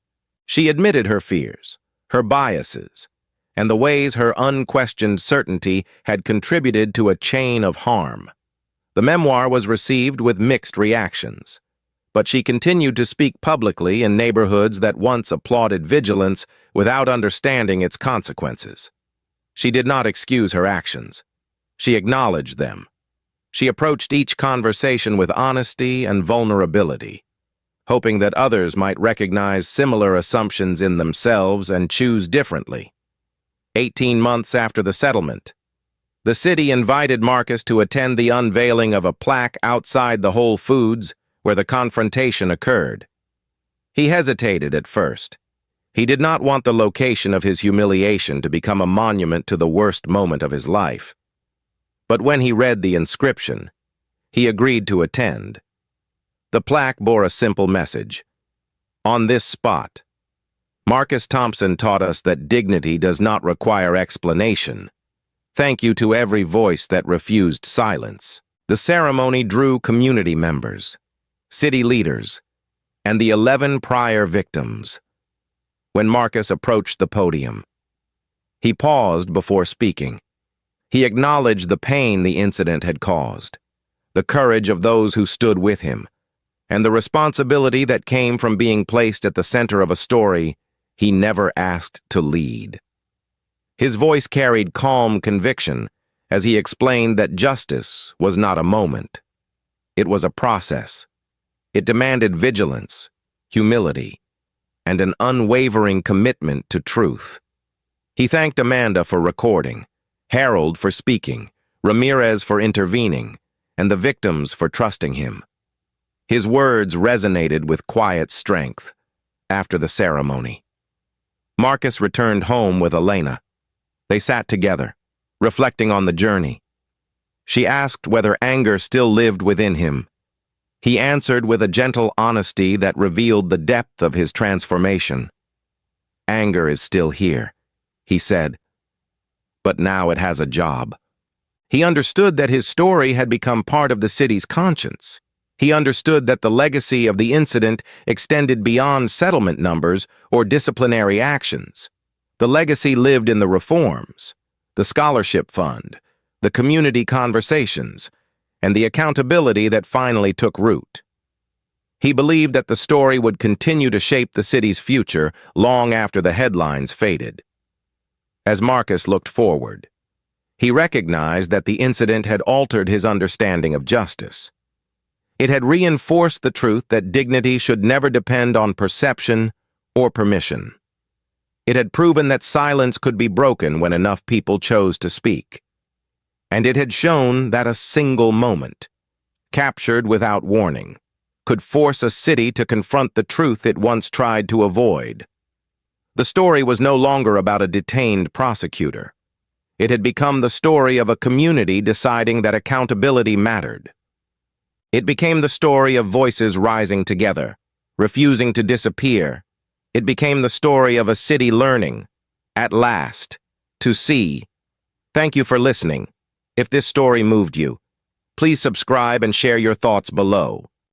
She admitted her fears, her biases, and the ways her unquestioned certainty had contributed to a chain of harm. The memoir was received with mixed reactions, but she continued to speak publicly in neighborhoods that once applauded vigilance without understanding its consequences. She did not excuse her actions. She acknowledged them. She approached each conversation with honesty and vulnerability, hoping that others might recognize similar assumptions in themselves and choose differently. 18 months after the settlement, the city invited Marcus to attend the unveiling of a plaque outside the Whole Foods where the confrontation occurred. He hesitated at first. He did not want the location of his humiliation to become a monument to the worst moment of his life. But when he read the inscription, he agreed to attend. The plaque bore a simple message. On this spot, Marcus Thompson taught us that dignity does not require explanation. Thank you to every voice that refused silence. The ceremony drew community members, city leaders, and the 11 prior victims. When Marcus approached the podium, he paused before speaking. He acknowledged the pain the incident had caused, the courage of those who stood with him, and the responsibility that came from being placed at the center of a story he never asked to lead. His voice carried calm conviction as he explained that justice was not a moment. It was a process. It demanded vigilance, humility, and an unwavering commitment to truth. He thanked Amanda for recording, Harold for speaking, Ramirez for intervening, and the victims for trusting him. His words resonated with quiet strength. After the ceremony, Marcus returned home with Elena. They sat together, reflecting on the journey. She asked whether anger still lived within him. He answered with a gentle honesty that revealed the depth of his transformation. Anger is still here, he said, but now it has a job. He understood that his story had become part of the city's conscience. He understood that the legacy of the incident extended beyond settlement numbers or disciplinary actions. The legacy lived in the reforms, the scholarship fund, the community conversations, and the accountability that finally took root. He believed that the story would continue to shape the city's future long after the headlines faded. As Marcus looked forward, he recognized that the incident had altered his understanding of justice. It had reinforced the truth that dignity should never depend on perception or permission. It had proven that silence could be broken when enough people chose to speak. And it had shown that a single moment, captured without warning, could force a city to confront the truth it once tried to avoid. The story was no longer about a detained prosecutor. It had become the story of a community deciding that accountability mattered. It became the story of voices rising together, refusing to disappear. It became the story of a city learning, at last, to see. Thank you for listening. If this story moved you, please subscribe and share your thoughts below.